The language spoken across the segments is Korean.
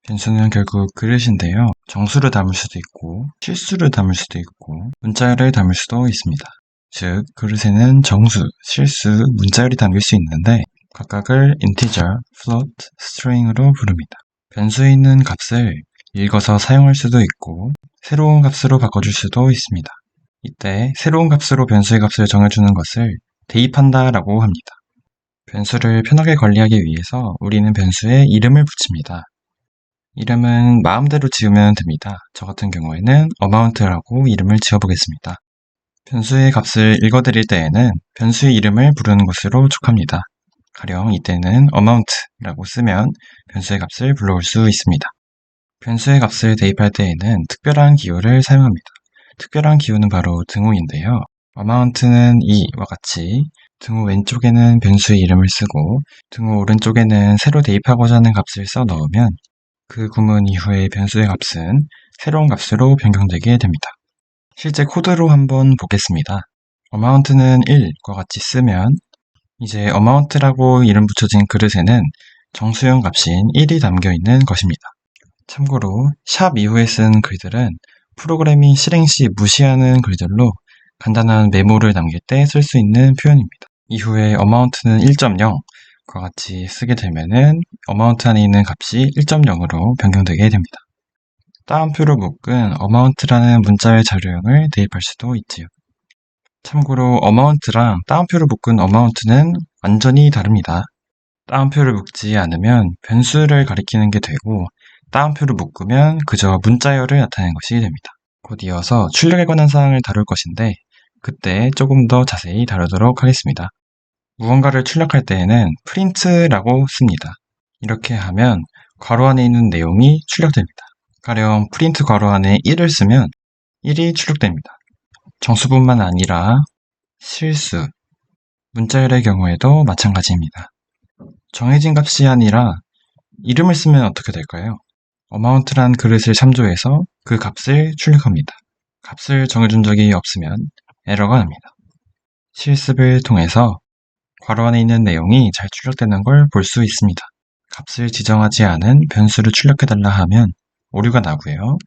변수는 결국 그릇인데요. 정수를 담을 수도 있고 실수를 담을 수도 있고 문자열을 담을 수도 있습니다. 즉 그릇에는 정수, 실수, 문자열이 담길 수 있는데 각각을 integer, float, string으로 부릅니다. 변수에 있는 값을 읽어서 사용할 수도 있고 새로운 값으로 바꿔줄 수도 있습니다. 이때 새로운 값으로 변수의 값을 정해주는 것을 대입한다 라고 합니다. 변수를 편하게 관리하기 위해서 우리는 변수에 이름을 붙입니다. 이름은 마음대로 지으면 됩니다. 저 같은 경우에는 amount라고 이름을 지어보겠습니다. 변수의 값을 읽어드릴 때에는 변수의 이름을 부르는 것으로 촉합니다. 가령 이때는 amount라고 쓰면 변수의 값을 불러올 수 있습니다. 변수의 값을 대입할 때에는 특별한 기호를 사용합니다. 특별한 기호는 바로 등호인데요. amount는 이와 같이 등호 왼쪽에는 변수의 이름을 쓰고 등호 오른쪽에는 새로 대입하고자 하는 값을 써 넣으면 그 구문 이후의 변수의 값은 새로운 값으로 변경되게 됩니다. 실제 코드로 한번 보겠습니다. amount는 1과 같이 쓰면 이제 amount라고 이름 붙여진 그릇에는 정수형 값인 1이 담겨 있는 것입니다. 참고로 샵 이후에 쓴 글들은 프로그램이 실행 시 무시하는 글들로 간단한 메모를 남길 때 쓸 수 있는 표현입니다. 이후에 amount는 1.0과 같이 쓰게 되면은 amount 안에 있는 값이 1.0으로 변경되게 됩니다. 따옴표로 묶은 amount라는 문자의 자료형을 대입할 수도 있지요. 참고로 amount랑 따옴표로 묶은 amount는 완전히 다릅니다. 따옴표를 묶지 않으면 변수를 가리키는 게 되고 따옴표를 묶으면 그저 문자열을 나타내는 것이 됩니다. 곧 이어서 출력에 관한 사항을 다룰 것인데 그때 조금 더 자세히 다루도록 하겠습니다. 무언가를 출력할 때에는 print라고 씁니다. 이렇게 하면 괄호 안에 있는 내용이 출력됩니다. 가령 print 괄호 안에 1을 쓰면 1이 출력됩니다. 정수뿐만 아니라 실수, 문자열의 경우에도 마찬가지입니다. 정해진 값이 아니라 이름을 쓰면 어떻게 될까요? amount란 그릇을 참조해서 그 값을 출력합니다. 값을 정해준 적이 없으면 에러가 납니다. 실습을 통해서 괄호 안에 있는 내용이 잘 출력되는 걸 볼 수 있습니다. 값을 지정하지 않은 변수를 출력해달라 하면 오류가 나고요.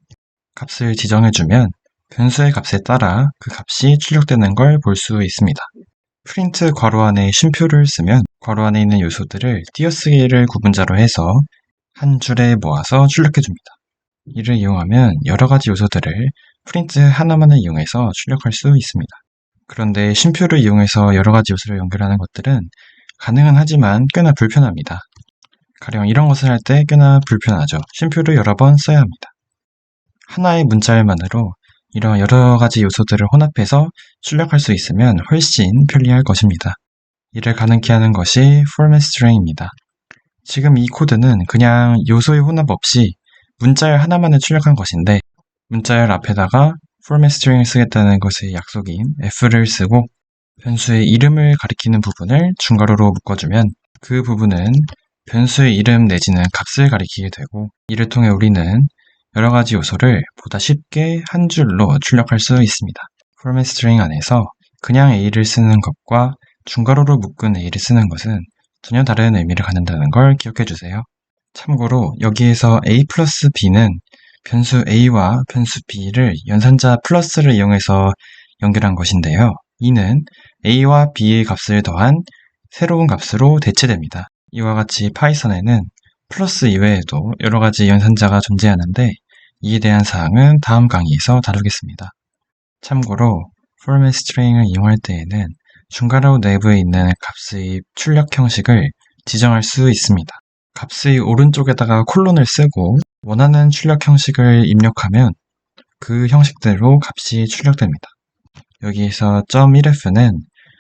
값을 지정해주면 변수의 값에 따라 그 값이 출력되는 걸 볼 수 있습니다. print 괄호 안에 쉼표를 쓰면 괄호 안에 있는 요소들을 띄어쓰기를 구분자로 해서 한 줄에 모아서 출력해줍니다. 이를 이용하면 여러 가지 요소들을 프린트 하나만을 이용해서 출력할 수 있습니다. 그런데 쉼표를 이용해서 여러 가지 요소를 연결하는 것들은 가능은 하지만 꽤나 불편합니다. 가령 이런 것을 할 때 꽤나 불편하죠. 쉼표를 여러 번 써야 합니다. 하나의 문자열만으로 이런 여러 가지 요소들을 혼합해서 출력할 수 있으면 훨씬 편리할 것입니다. 이를 가능케 하는 것이 format string입니다. 지금 이 코드는 그냥 요소의 혼합 없이 문자열 하나만을 출력한 것인데 문자열 앞에다가 format string을 쓰겠다는 것의 약속인 f를 쓰고 변수의 이름을 가리키는 부분을 중괄호로 묶어주면 그 부분은 변수의 이름 내지는 값을 가리키게 되고 이를 통해 우리는 여러 가지 요소를 보다 쉽게 한 줄로 출력할 수 있습니다. format string 안에서 그냥 a를 쓰는 것과 중괄호로 묶은 a를 쓰는 것은 전혀 다른 의미를 갖는다는 걸 기억해 주세요. 참고로 여기에서 a 플러스 b는 변수 a와 변수 b를 연산자 플러스를 이용해서 연결한 것인데요. 이는 a와 b의 값을 더한 새로운 값으로 대체됩니다. 이와 같이 파이썬에는 플러스 이외에도 여러 가지 연산자가 존재하는데 이에 대한 사항은 다음 강의에서 다루겠습니다. 참고로 format string을 이용할 때에는 중괄호 내부에 있는 값의 출력 형식을 지정할 수 있습니다. 값의 오른쪽에다가 콜론을 쓰고 원하는 출력 형식을 입력하면 그 형식대로 값이 출력됩니다. 여기에서 .1f는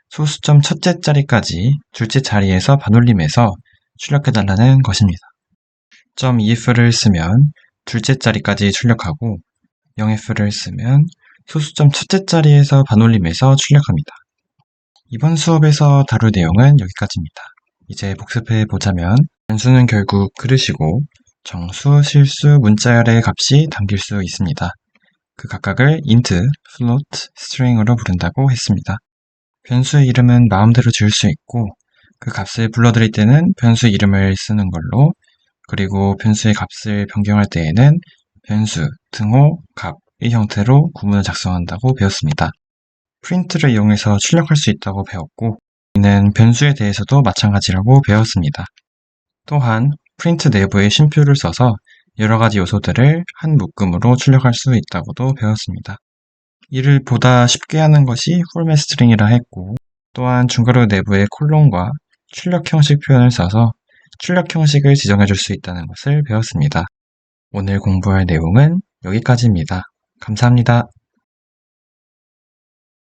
소수점 첫째 자리까지 둘째 자리에서 반올림해서 출력해달라는 것입니다. .2f를 쓰면 둘째 자리까지 출력하고 0f를 쓰면 소수점 첫째 자리에서 반올림해서 출력합니다. 이번 수업에서 다룰 내용은 여기까지입니다. 이제 복습해 보자면 변수는 결국 그릇이고 정수, 실수, 문자열의 값이 담길 수 있습니다. 그 각각을 int, float, string으로 부른다고 했습니다. 변수의 이름은 마음대로 지을 수 있고 그 값을 불러드릴 때는 변수 이름을 쓰는 걸로 그리고 변수의 값을 변경할 때에는 변수, 등호, 값의 형태로 구문을 작성한다고 배웠습니다. 프린트를 이용해서 출력할 수 있다고 배웠고, 이는 변수에 대해서도 마찬가지라고 배웠습니다. 또한 프린트 내부에 쉼표를 써서 여러 가지 요소들을 한 묶음으로 출력할 수 있다고도 배웠습니다. 이를 보다 쉽게 하는 것이 폴맷 스트링이라 했고, 또한 중괄호 내부에 콜론과 출력 형식 표현을 써서 출력 형식을 지정해 줄 수 있다는 것을 배웠습니다. 오늘 공부할 내용은 여기까지입니다. 감사합니다.